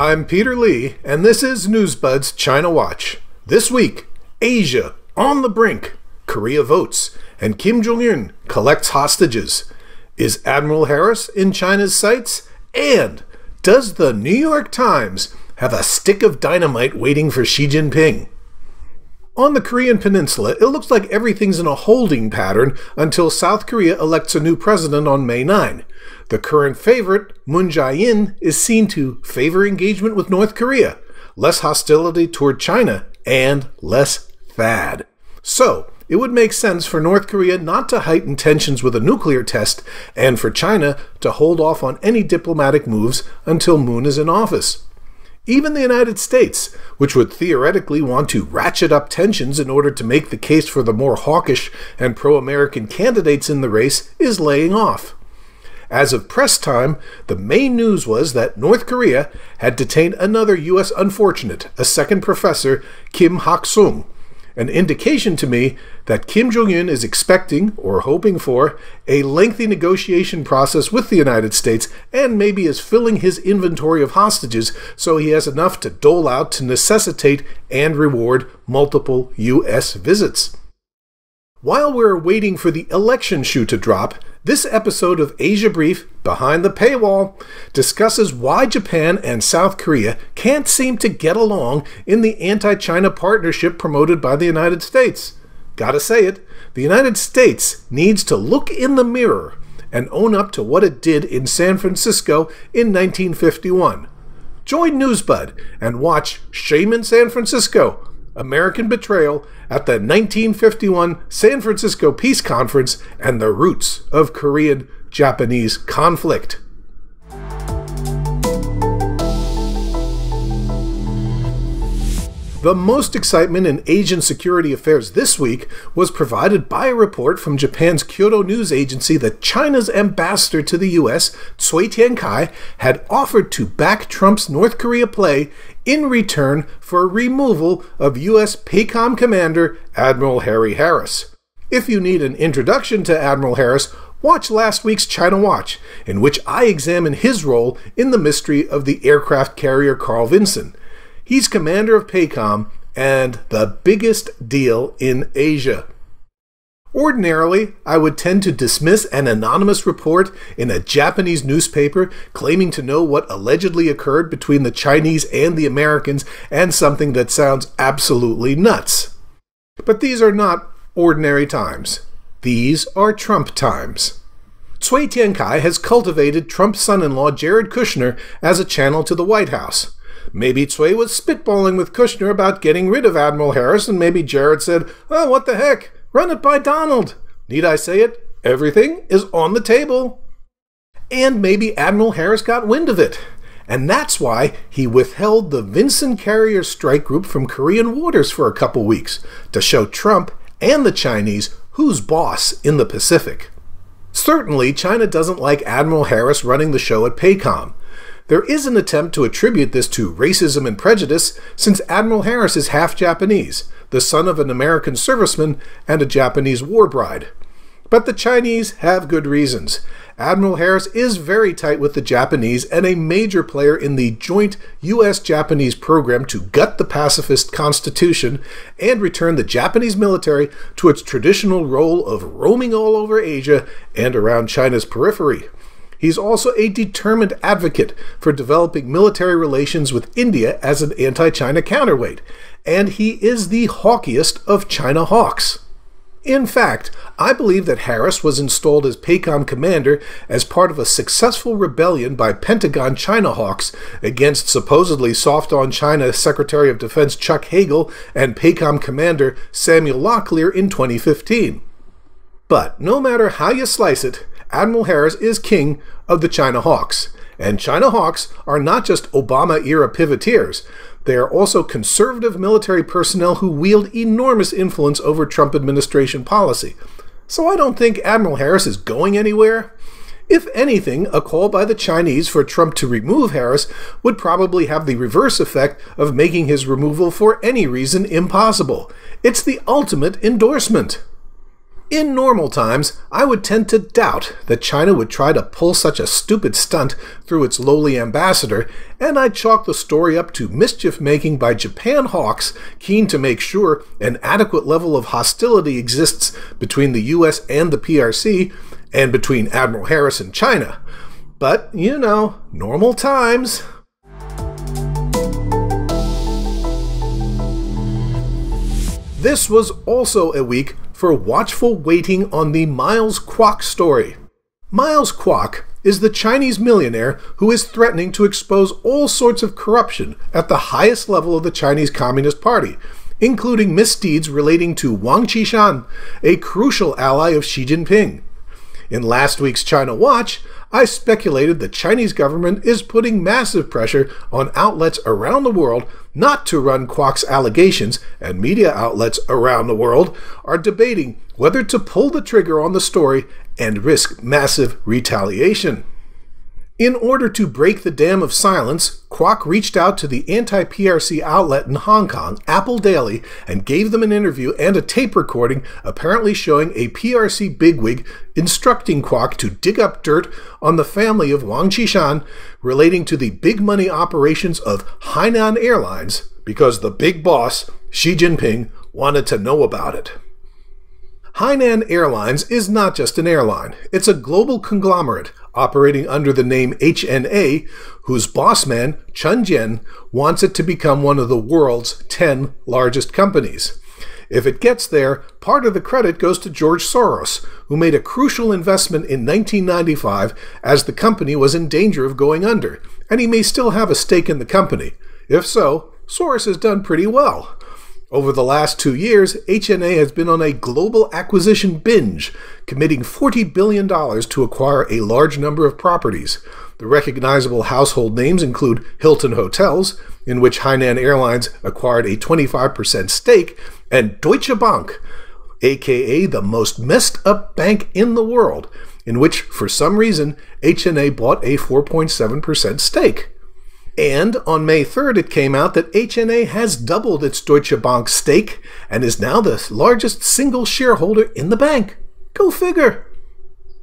I'm Peter Lee, and this is Newsbud's China Watch. This week, Asia on the brink, Korea votes, and Kim Jong-un collects hostages. Is Admiral Harris in China's sights? And does the New York Times have a stick of dynamite waiting for Xi Jinping? On the Korean peninsula, it looks like everything's in a holding pattern until South Korea elects a new president on May 9. The current favorite, Moon Jae-in, is seen to favor engagement with North Korea, less hostility toward China, and less THAAD. So, it would make sense for North Korea not to heighten tensions with a nuclear test, and for China to hold off on any diplomatic moves until Moon is in office. Even the United States, which would theoretically want to ratchet up tensions in order to make the case for the more hawkish and pro-American candidates in the race, is laying off. As of press time, the main news was that North Korea had detained another U.S. unfortunate, a second professor, Kim Hak-sung, an indication to me that Kim Jong-un is expecting, or hoping for, a lengthy negotiation process with the United States and maybe is filling his inventory of hostages so he has enough to dole out to necessitate and reward multiple U.S. visits. While we're waiting for the election shoe to drop, this episode of Asia Brief, Behind the Paywall, discusses why Japan and South Korea can't seem to get along in the anti-China partnership promoted by the United States. Gotta say it, the United States needs to look in the mirror and own up to what it did in San Francisco in 1951. Join Newsbud and watch Shame in San Francisco, American Betrayal at the 1951 San Francisco Peace Conference and the Roots of Korean-Japanese Conflict. The most excitement in Asian security affairs this week was provided by a report from Japan's Kyodo news agency that China's ambassador to the U.S., Cui Tiankai, had offered to back Trump's North Korea play in return for removal of U.S. PACOM commander Admiral Harry Harris. If you need an introduction to Admiral Harris, watch last week's China Watch, in which I examine his role in the mystery of the aircraft carrier Carl Vinson. He's commander of PACOM and the biggest deal in Asia. Ordinarily, I would tend to dismiss an anonymous report in a Japanese newspaper claiming to know what allegedly occurred between the Chinese and the Americans and something that sounds absolutely nuts. But these are not ordinary times. These are Trump times. Cui Tiankai has cultivated Trump's son-in-law Jared Kushner as a channel to the White House. Maybe Cui was spitballing with Kushner about getting rid of Admiral Harris, and maybe Jared said, "Oh, what the heck? Run it by Donald." Need I say it? Everything is on the table. And maybe Admiral Harris got wind of it. And that's why he withheld the Vinson Carrier Strike Group from Korean waters for a couple weeks, to show Trump and the Chinese who's boss in the Pacific. Certainly, China doesn't like Admiral Harris running the show at PACOM. There is an attempt to attribute this to racism and prejudice, since Admiral Harris is half Japanese, the son of an American serviceman and a Japanese war bride. But the Chinese have good reasons. Admiral Harris is very tight with the Japanese and a major player in the joint U.S.-Japanese program to gut the pacifist constitution and return the Japanese military to its traditional role of roaming all over Asia and around China's periphery. He's also a determined advocate for developing military relations with India as an anti-China counterweight, and he is the hawkiest of China hawks. In fact, I believe that Harris was installed as PACOM commander as part of a successful rebellion by Pentagon China hawks against supposedly soft-on-China Secretary of Defense Chuck Hagel and PACOM commander Samuel Locklear in 2015. But no matter how you slice it, Admiral Harris is king of the China hawks. And China hawks are not just Obama-era pivoters. They are also conservative military personnel who wield enormous influence over Trump administration policy. So I don't think Admiral Harris is going anywhere. If anything, a call by the Chinese for Trump to remove Harris would probably have the reverse effect of making his removal for any reason impossible. It's the ultimate endorsement. In normal times, I would tend to doubt that China would try to pull such a stupid stunt through its lowly ambassador, and I'd chalk the story up to mischief-making by Japan hawks keen to make sure an adequate level of hostility exists between the US and the PRC, and between Admiral Harris and China. But, you know, normal times. This was also a week for watchful waiting on the Miles Kwok story. Miles Kwok is the Chinese millionaire who is threatening to expose all sorts of corruption at the highest level of the Chinese Communist Party, including misdeeds relating to Wang Qishan, a crucial ally of Xi Jinping. In last week's China Watch, I speculated the Chinese government is putting massive pressure on outlets around the world not to run Kwok's allegations, and media outlets around the world are debating whether to pull the trigger on the story and risk massive retaliation. In order to break the dam of silence, Kwok reached out to the anti-PRC outlet in Hong Kong, Apple Daily, and gave them an interview and a tape recording apparently showing a PRC bigwig instructing Kwok to dig up dirt on the family of Wang Qishan relating to the big money operations of Hainan Airlines because the big boss, Xi Jinping, wanted to know about it. Hainan Airlines is not just an airline, it's a global conglomerate operating under the name HNA, whose boss man, Chen Jian, wants it to become one of the world's 10 largest companies. If it gets there, part of the credit goes to George Soros, who made a crucial investment in 1995 as the company was in danger of going under, and he may still have a stake in the company. If so, Soros has done pretty well. Over the last 2 years, HNA has been on a global acquisition binge, committing $40 billion to acquire a large number of properties. The recognizable household names include Hilton Hotels, in which Hainan Airlines acquired a 25% stake, and Deutsche Bank, aka the most messed up bank in the world, in which, for some reason, HNA bought a 4.7% stake. And on May 3rd, it came out that HNA has doubled its Deutsche Bank stake and is now the largest single shareholder in the bank. Go figure!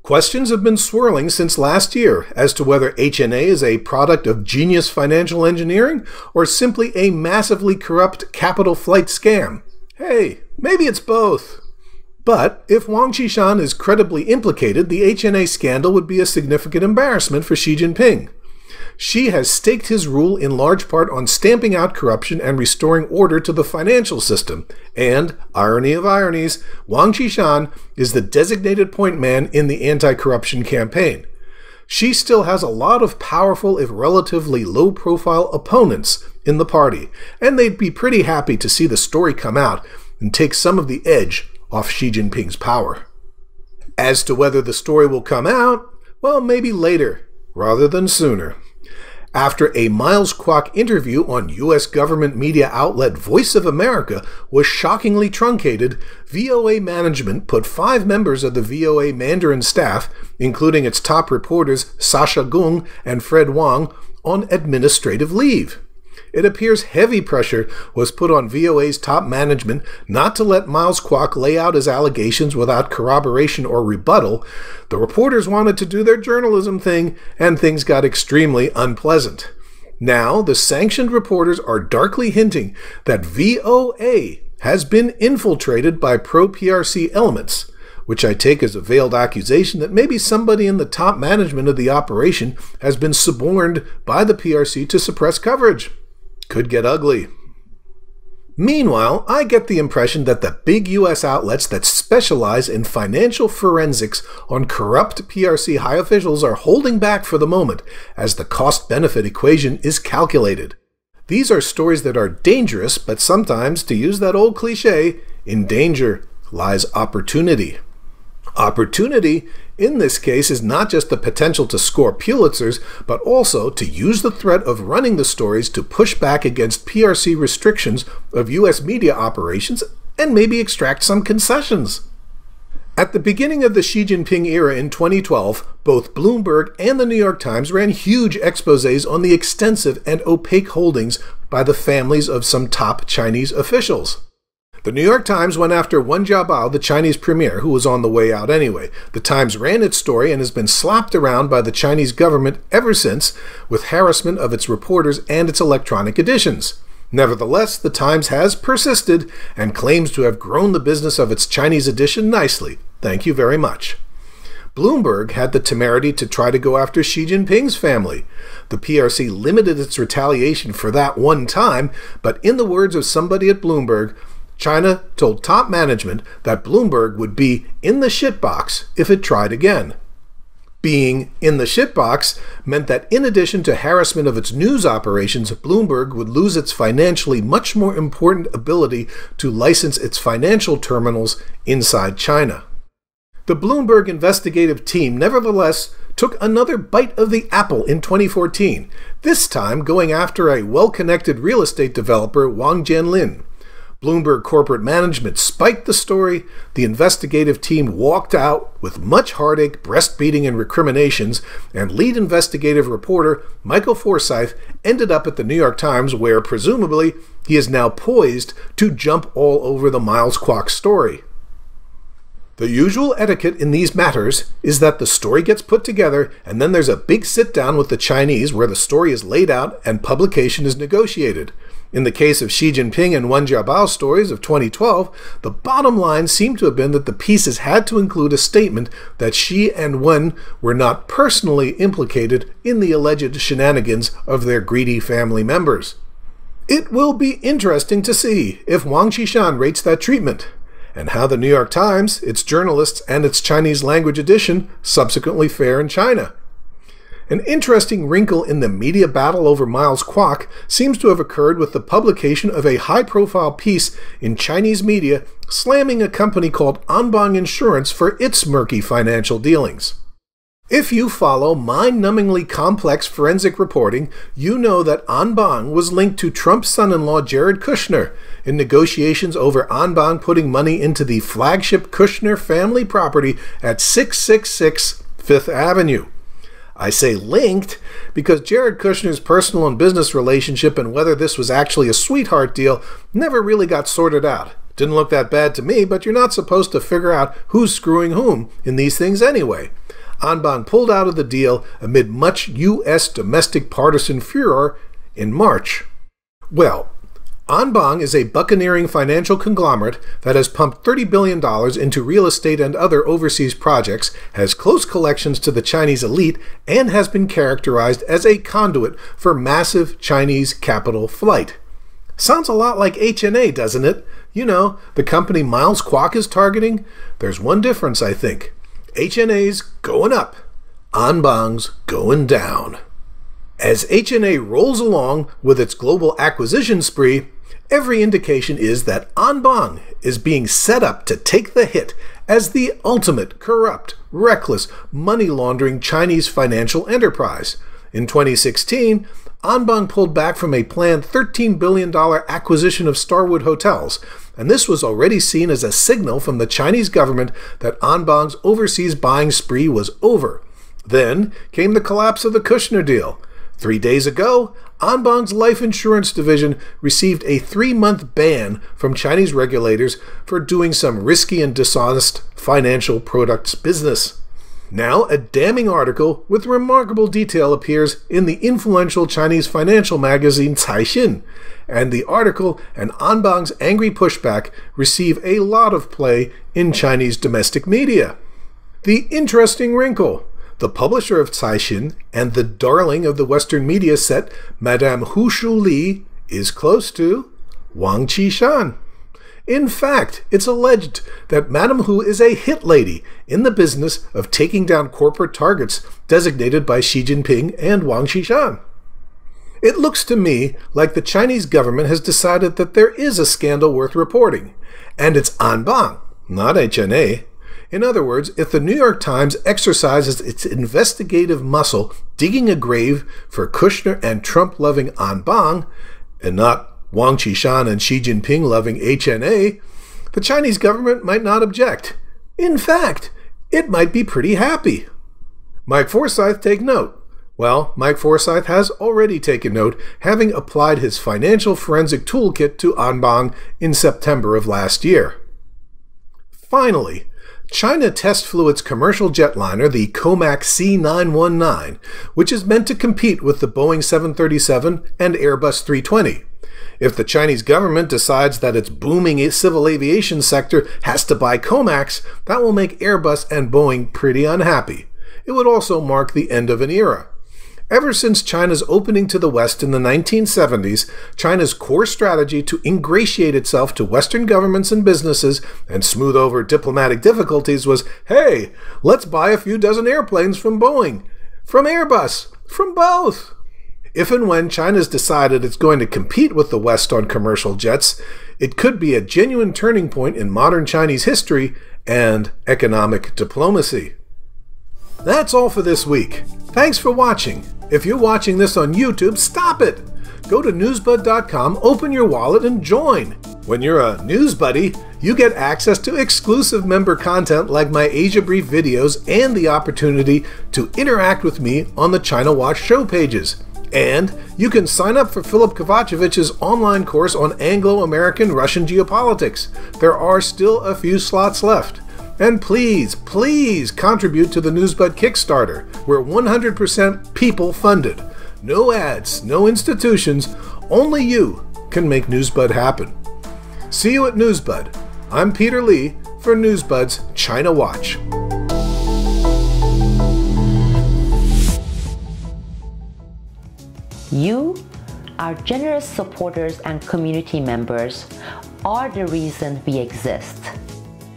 Questions have been swirling since last year as to whether HNA is a product of genius financial engineering or simply a massively corrupt capital flight scam. Hey, maybe it's both. But if Wang Qishan is credibly implicated, the HNA scandal would be a significant embarrassment for Xi Jinping. Xi has staked his rule in large part on stamping out corruption and restoring order to the financial system. And, irony of ironies, Wang Qishan is the designated point man in the anti-corruption campaign. Xi still has a lot of powerful, if relatively low-profile opponents in the party, and they'd be pretty happy to see the story come out and take some of the edge off Xi Jinping's power. As to whether the story will come out, well, maybe later, rather than sooner. After a Miles Kwok interview on U.S. government media outlet Voice of America was shockingly truncated, VOA management put 5 members of the VOA Mandarin staff, including its top reporters Sasha Gung and Fred Wang, on administrative leave. It appears heavy pressure was put on VOA's top management not to let Miles Kwok lay out his allegations without corroboration or rebuttal. The reporters wanted to do their journalism thing, and things got extremely unpleasant. Now, the sanctioned reporters are darkly hinting that VOA has been infiltrated by pro-PRC elements, which I take as a veiled accusation that maybe somebody in the top management of the operation has been suborned by the PRC to suppress coverage. Could get ugly. Meanwhile, I get the impression that the big U.S. outlets that specialize in financial forensics on corrupt PRC high officials are holding back for the moment as the cost-benefit equation is calculated. These are stories that are dangerous, but sometimes, to use that old cliche, in danger lies opportunity. Opportunity, in this case, is not just the potential to score Pulitzers, but also to use the threat of running the stories to push back against PRC restrictions of U.S. media operations and maybe extract some concessions. At the beginning of the Xi Jinping era in 2012, both Bloomberg and the New York Times ran huge exposés on the extensive and opaque holdings by the families of some top Chinese officials. The New York Times went after Wen Jiabao, the Chinese premier, who was on the way out anyway. The Times ran its story and has been slapped around by the Chinese government ever since, with harassment of its reporters and its electronic editions. Nevertheless, the Times has persisted and claims to have grown the business of its Chinese edition nicely. Thank you very much. Bloomberg had the temerity to try to go after Xi Jinping's family. The PRC limited its retaliation for that one time, but in the words of somebody at Bloomberg, China told top management that Bloomberg would be in the shitbox if it tried again. Being in the shitbox meant that in addition to harassment of its news operations, Bloomberg would lose its financially much more important ability to license its financial terminals inside China. The Bloomberg investigative team nevertheless took another bite of the apple in 2014, this time going after a well-connected real estate developer, Wang Jianlin. Bloomberg corporate management spiked the story, the investigative team walked out with much heartache, breastbeating, and recriminations, and lead investigative reporter Michael Forsyth ended up at the New York Times where, presumably, he is now poised to jump all over the Miles Kwok story. The usual etiquette in these matters is that the story gets put together and then there's a big sit-down with the Chinese where the story is laid out and publication is negotiated. In the case of Xi Jinping and Wen Jiabao stories of 2012, the bottom line seemed to have been that the pieces had to include a statement that Xi and Wen were not personally implicated in the alleged shenanigans of their greedy family members. It will be interesting to see if Wang Qishan rates that treatment, and how the New York Times, its journalists, and its Chinese language edition subsequently fare in China. An interesting wrinkle in the media battle over Miles Kwok seems to have occurred with the publication of a high-profile piece in Chinese media slamming a company called Anbang Insurance for its murky financial dealings. If you follow mind-numbingly complex forensic reporting, you know that Anbang was linked to Trump's son-in-law Jared Kushner in negotiations over Anbang putting money into the flagship Kushner family property at 666 Fifth Avenue. I say linked because Jared Kushner's personal and business relationship and whether this was actually a sweetheart deal never really got sorted out. Didn't look that bad to me, but you're not supposed to figure out who's screwing whom in these things anyway. Anbang pulled out of the deal amid much U.S. domestic partisan furor in March. Well, Anbang is a buccaneering financial conglomerate that has pumped $30 billion into real estate and other overseas projects, has close connections to the Chinese elite, and has been characterized as a conduit for massive Chinese capital flight. Sounds a lot like HNA, doesn't it? You know, the company Miles Kwok is targeting? There's one difference, I think. HNA's going up. Anbang's going down. As HNA rolls along with its global acquisition spree, every indication is that Anbang is being set up to take the hit as the ultimate corrupt, reckless, money-laundering Chinese financial enterprise. In 2016, Anbang pulled back from a planned $13 billion acquisition of Starwood Hotels, and this was already seen as a signal from the Chinese government that Anbang's overseas buying spree was over. Then came the collapse of the Kushner deal. 3 days ago, Anbang's life insurance division received a 3-month ban from Chinese regulators for doing some risky and dishonest financial products business. Now, a damning article with remarkable detail appears in the influential Chinese financial magazine Caixin, and the article and Anbang's angry pushback receive a lot of play in Chinese domestic media. The interesting wrinkle: the publisher of Caixin and the darling of the Western media set, Madame Hu Shuli, is close to Wang Qishan. In fact, it's alleged that Madame Hu is a hit lady in the business of taking down corporate targets designated by Xi Jinping and Wang Qishan. It looks to me like the Chinese government has decided that there is a scandal worth reporting, and it's Anbang, not HNA. In other words, if the New York Times exercises its investigative muscle digging a grave for Kushner and Trump-loving Anbang, and not Wang Qishan and Xi Jinping-loving HNA, the Chinese government might not object. In fact, it might be pretty happy. Mike Forsyth, take note. Well, Mike Forsyth has already taken note, having applied his financial forensic toolkit to Anbang in September of last year. Finally, China test flew its commercial jetliner, the COMAC C919, which is meant to compete with the Boeing 737 and Airbus 320. If the Chinese government decides that its booming civil aviation sector has to buy COMACs, that will make Airbus and Boeing pretty unhappy. It would also mark the end of an era. Ever since China's opening to the West in the 1970s, China's core strategy to ingratiate itself to Western governments and businesses and smooth over diplomatic difficulties was, hey, let's buy a few dozen airplanes from Boeing, from Airbus, from both. If and when China's decided it's going to compete with the West on commercial jets, it could be a genuine turning point in modern Chinese history and economic diplomacy. That's all for this week. Thanks for watching. If you're watching this on YouTube, stop it! Go to newsbud.com, open your wallet, and join. When you're a News Buddy, you get access to exclusive member content like my Asia Brief videos and the opportunity to interact with me on the China Watch show pages. And you can sign up for Philip Kovacevich's online course on Anglo-American Russian geopolitics. There are still a few slots left. And please, please contribute to the Newsbud Kickstarter. We're 100% people funded. No ads, no institutions, only you can make Newsbud happen. See you at Newsbud. I'm Peter Lee for Newsbud's China Watch. You, our generous supporters and community members, are the reason we exist.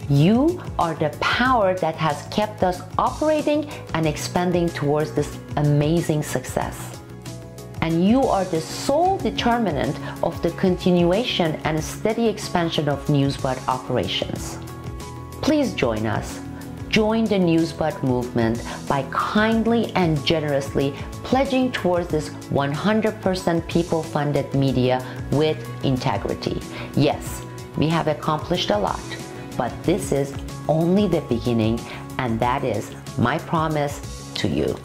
You are the power that has kept us operating and expanding towards this amazing success. And you are the sole determinant of the continuation and steady expansion of Newsbud operations. Please join us. Join the Newsbud movement by kindly and generously pledging towards this 100% people-funded media with integrity. Yes, we have accomplished a lot. But this is only the beginning, and that is my promise to you.